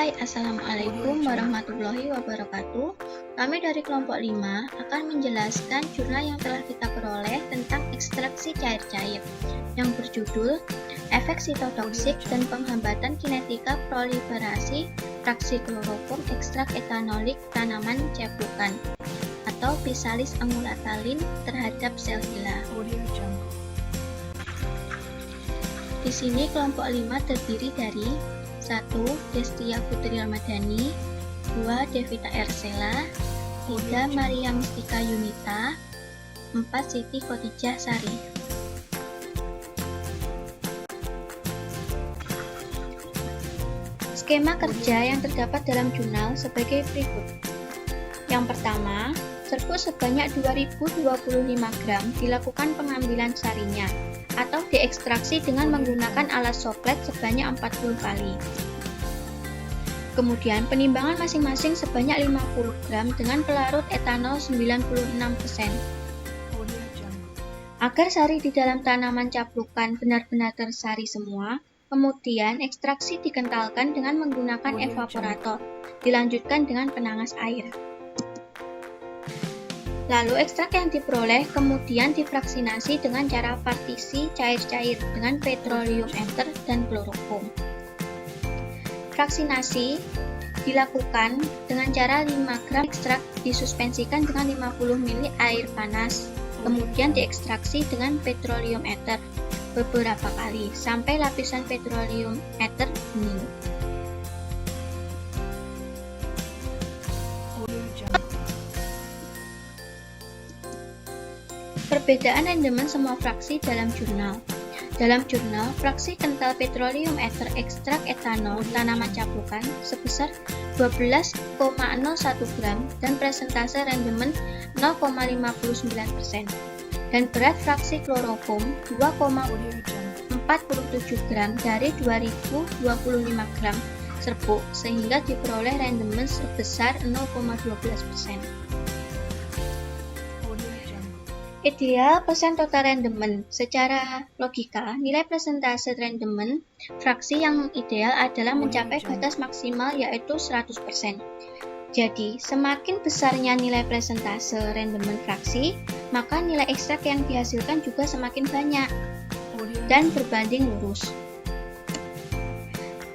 Hai, Assalamualaikum warahmatullahi wabarakatuh. Kami dari kelompok 5 akan menjelaskan jurnal yang telah kita peroleh tentang ekstraksi cair-cair yang berjudul Efek Sitotoksik dan Penghambatan Kinetika Proliferasi Fraksi Kloroform Ekstrak Etanolik Tanaman Ceplukan atau Physalis amulatalin terhadap sel gila. Di sini kelompok 5 terdiri dari 1. Destia Putri Ramadhani, 2. Devita Ersela, 3. Maria Mustika Yunita, 4. Siti Khotijah Sari. Skema kerja yang terdapat dalam jurnal sebagai berikut. Yang pertama, serbuk sebanyak 2025 gram dilakukan pengambilan sarinya atau diekstraksi dengan menggunakan alat soplet sebanyak 40 kali. Kemudian penimbangan masing-masing sebanyak 50 gram dengan pelarut etanol 96%. Agar sari di dalam tanaman caplukan benar-benar tersari semua, kemudian ekstraksi dikentalkan dengan menggunakan evaporator, dilanjutkan dengan penangas air. Lalu ekstrak yang diperoleh kemudian difraksinasi dengan cara partisi cair-cair dengan petroleum ether dan kloroform. Fraksinasi dilakukan dengan cara 5 gram ekstrak disuspensikan dengan 50 ml air panas, kemudian diekstraksi dengan petroleum ether beberapa kali sampai lapisan petroleum ether bening. Perbedaan rendemen semua fraksi dalam jurnal. Dalam jurnal, fraksi kental petroleum ether ekstrak etanol tanaman caplukan sebesar 12,01 gram dan persentase rendemen 0,59%. Dan berat fraksi kloroform 2,47 gram dari 2025 gram serbuk sehingga diperoleh rendemen sebesar 0,12%. Ideal persen total rendemen. Secara logika, nilai persentase rendemen fraksi yang ideal adalah mencapai batas maksimal yaitu 100%. Jadi, semakin besarnya nilai persentase rendemen fraksi, maka nilai ekstrak yang dihasilkan juga semakin banyak dan berbanding lurus.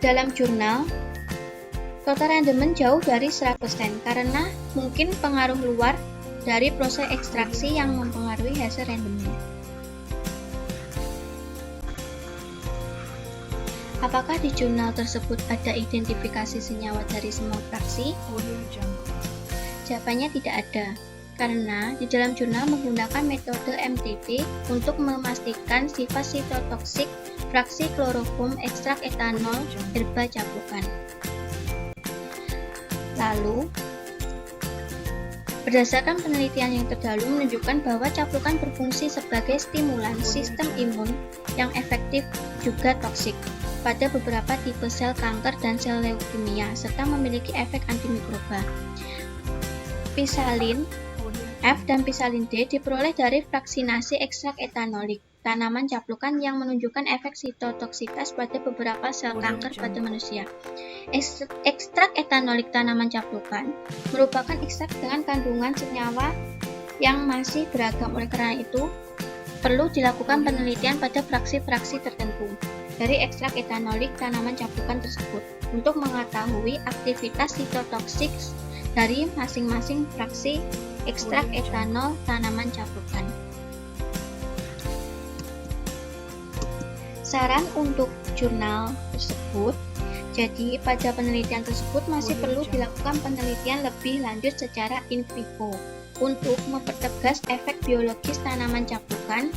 Dalam jurnal, total rendemen jauh dari 100% karena mungkin pengaruh luar dari proses ekstraksi yang mempengaruhi hasil rendemen. Apakah di jurnal tersebut ada identifikasi senyawa dari semua fraksi? Jawabannya tidak ada, karena di dalam jurnal menggunakan metode MTT untuk memastikan sifat sitotoksik fraksi kloroform ekstrak etanol herba caplukan. Lalu, berdasarkan penelitian yang terdahulu menunjukkan bahwa caplukan berfungsi sebagai stimulan sistem imun yang efektif juga toksik pada beberapa tipe sel kanker dan sel leukemia serta memiliki efek antimikroba. Physalin F dan physalin D diperoleh dari fraksinasi ekstrak etanolik tanaman caplukan yang menunjukkan efek sitotoksitas pada beberapa sel kanker pada manusia. Ekstrak etanolik tanaman caplukan merupakan ekstrak dengan kandungan senyawa yang masih beragam, oleh karena itu perlu dilakukan penelitian pada fraksi-fraksi tertentu dari ekstrak etanolik tanaman caplukan tersebut untuk mengetahui aktivitas sitotoksik dari masing-masing fraksi ekstrak etanol tanaman caplukan. Saran untuk jurnal tersebut, jadi pada penelitian tersebut masih perlu dilakukan penelitian lebih lanjut secara in vivo untuk mempertegas efek biologis tanaman caplukan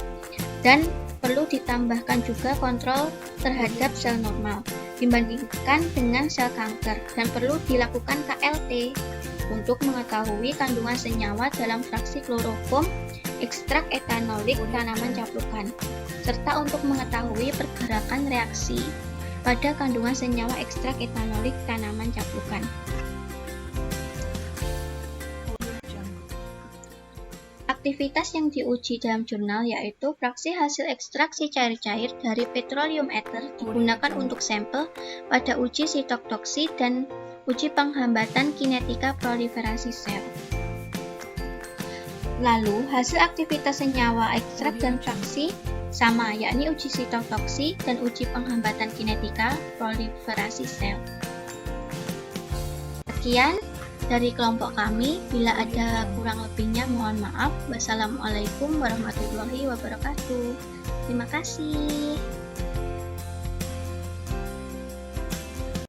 dan perlu ditambahkan juga kontrol terhadap sel normal dibandingkan dengan sel kanker dan perlu dilakukan KLT untuk mengetahui kandungan senyawa dalam fraksi kloroform ekstrak etanolik tanaman caplukan, serta untuk mengetahui pergerakan reaksi pada kandungan senyawa ekstrak etanolik tanaman caplukan. Aktivitas yang diuji dalam jurnal yaitu fraksi hasil ekstraksi cair-cair dari petroleum ether digunakan untuk sampel pada uji sitotoksi dan uji penghambatan kinetika proliferasi sel. Lalu, hasil aktivitas senyawa ekstrak dan fraksi sama, yakni uji sitotoksi dan uji penghambatan kinetika proliferasi sel. Sekian dari kelompok kami. Bila ada kurang lebihnya mohon maaf. Wassalamualaikum warahmatullahi wabarakatuh. Terima kasih.